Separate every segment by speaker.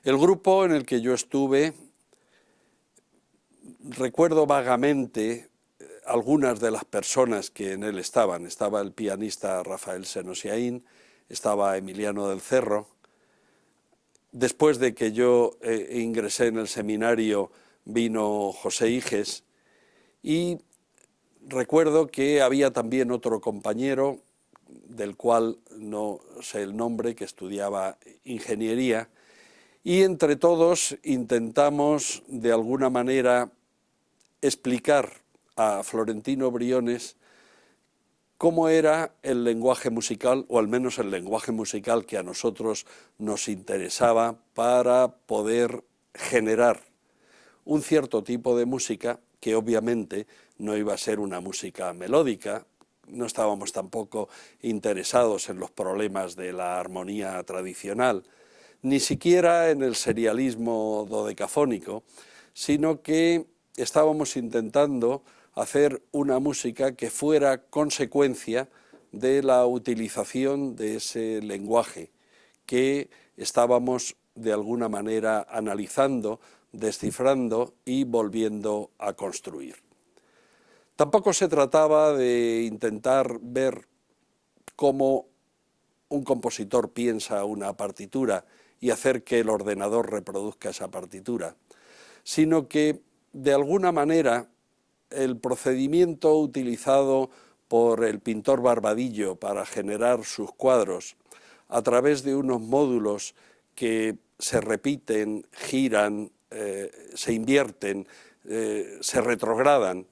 Speaker 1: El grupo en el que yo estuve, recuerdo vagamente algunas de las personas que en él estaban. Estaba el pianista Rafael Senosiaín, estaba Emiliano del Cerro. Después de que yo ingresé en el seminario vino José Iges, y recuerdo que había también otro compañero, del cual no sé el nombre, que estudiaba ingeniería, y entre todos intentamos de alguna manera explicar a Florentino Briones cómo era el lenguaje musical, o al menos el lenguaje musical que a nosotros nos interesaba para poder generar un cierto tipo de música que obviamente no iba a ser una música melódica. No estábamos tampoco interesados en los problemas de la armonía tradicional, ni siquiera en el serialismo dodecafónico, sino que estábamos intentando hacer una música que fuera consecuencia de la utilización de ese lenguaje que estábamos de alguna manera analizando, descifrando y volviendo a construir. Tampoco se trataba de intentar ver cómo un compositor piensa una partitura y hacer que el ordenador reproduzca esa partitura, sino que de alguna manera el procedimiento utilizado por el pintor Barbadillo para generar sus cuadros a través de unos módulos que se repiten, giran, se invierten, se retrogradan,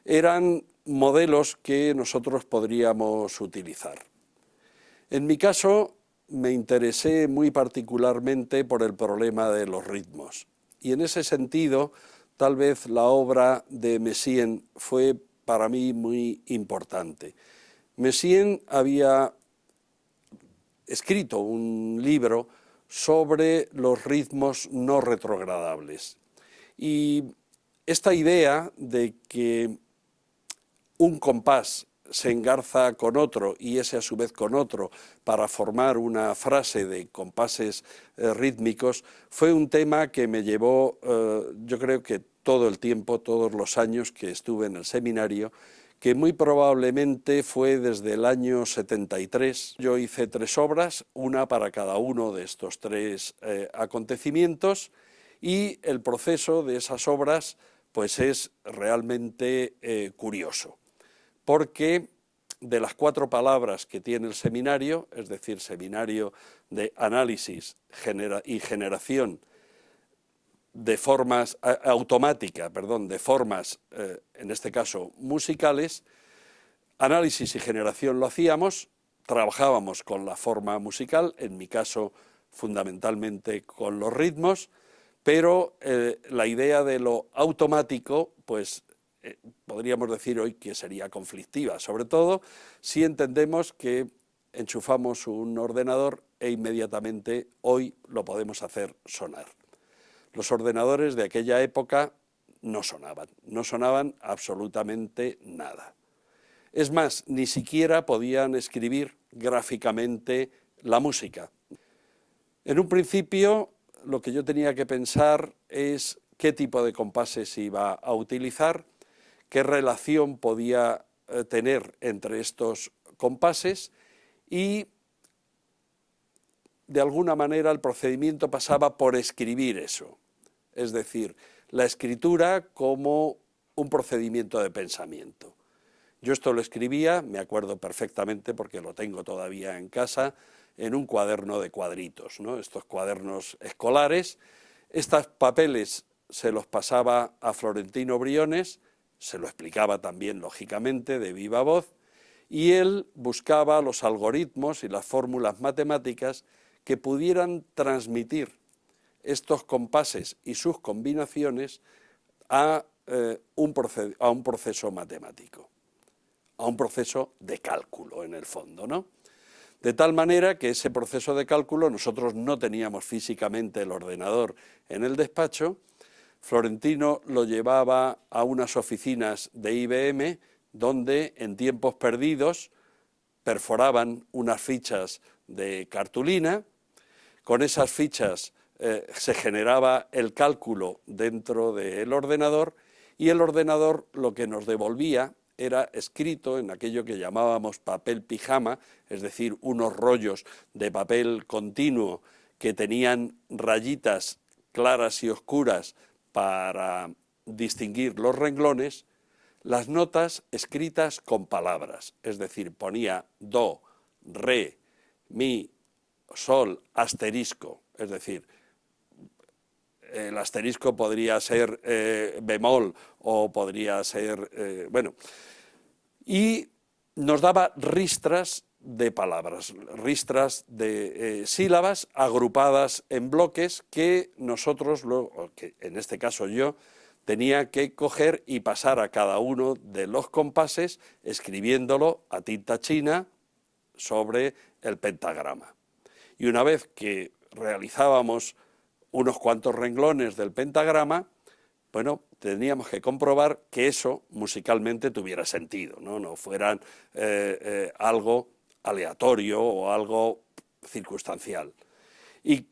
Speaker 1: eran modelos que nosotros podríamos utilizar. En mi caso me interesé muy particularmente por el problema de los ritmos, y en ese sentido tal vez la obra de Messiaen fue para mí muy importante. Messiaen había escrito un libro sobre los ritmos no retrogradables, y esta idea de que un compás se engarza con otro y ese a su vez con otro para formar una frase de compases rítmicos fue un tema que me llevó, yo creo que todo el tiempo, todos los años que estuve en el seminario, que muy probablemente fue desde el año 73. Yo hice 3 obras, una para cada uno de estos 3 acontecimientos, y el proceso de esas obras pues es realmente curioso, porque de las 4 palabras que tiene el seminario, es decir, seminario de análisis y generación de formas de formas, en este caso musicales, análisis y generación lo hacíamos, trabajábamos con la forma musical, en mi caso fundamentalmente con los ritmos, pero la idea de lo automático, pues podríamos decir hoy que sería conflictiva, sobre todo si entendemos que enchufamos un ordenador e inmediatamente hoy lo podemos hacer sonar. Los ordenadores de aquella época no sonaban absolutamente nada. Es más, ni siquiera podían escribir gráficamente la música. En un principio, lo que yo tenía que pensar es qué tipo de compases iba a utilizar, qué relación podía tener entre estos compases, y de alguna manera el procedimiento pasaba por escribir eso, es decir, la escritura como un procedimiento de pensamiento. Yo esto lo escribía, me acuerdo perfectamente porque lo tengo todavía en casa, en un cuaderno de cuadritos, ¿no? Estos cuadernos escolares. Estos papeles se los pasaba a Florentino Briones, se lo explicaba también, lógicamente, de viva voz, y él buscaba los algoritmos y las fórmulas matemáticas que pudieran transmitir estos compases y sus combinaciones a un proceso matemático, a un proceso de cálculo en el fondo, ¿no? De tal manera que ese proceso de cálculo nosotros no teníamos físicamente el ordenador en el despacho. Florentino lo llevaba a unas oficinas de IBM donde en tiempos perdidos perforaban unas fichas de cartulina, con esas fichas se generaba el cálculo dentro del ordenador y el ordenador lo que nos devolvía era escrito en aquello que llamábamos papel pijama, es decir, unos rollos de papel continuo que tenían rayitas claras y oscuras para distinguir los renglones, las notas escritas con palabras, es decir, ponía do, re, mi, sol, asterisco, es decir, el asterisco podría ser bemol o podría ser, bueno, y nos daba ristras de palabras, ristras de sílabas agrupadas en bloques que nosotros, que en este caso yo, tenía que coger y pasar a cada uno de los compases escribiéndolo a tinta china sobre el pentagrama. Y una vez que realizábamos unos cuantos renglones del pentagrama, bueno, teníamos que comprobar que eso musicalmente tuviera sentido, no fueran algo aleatorio o algo circunstancial. Y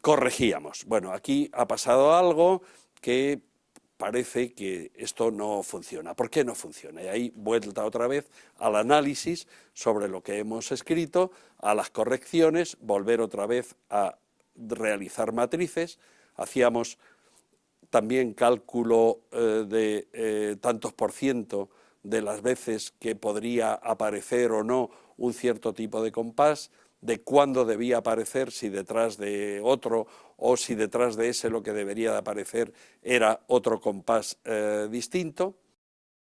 Speaker 1: corregíamos. Bueno, aquí ha pasado algo que parece que esto no funciona. ¿Por qué no funciona? Y ahí vuelta otra vez al análisis sobre lo que hemos escrito, a las correcciones, volver otra vez a realizar matrices. Hacíamos también cálculo de tantos por ciento de las veces que podría aparecer o no un cierto tipo de compás, de cuándo debía aparecer, si detrás de otro o si detrás de ese lo que debería de aparecer era otro compás distinto.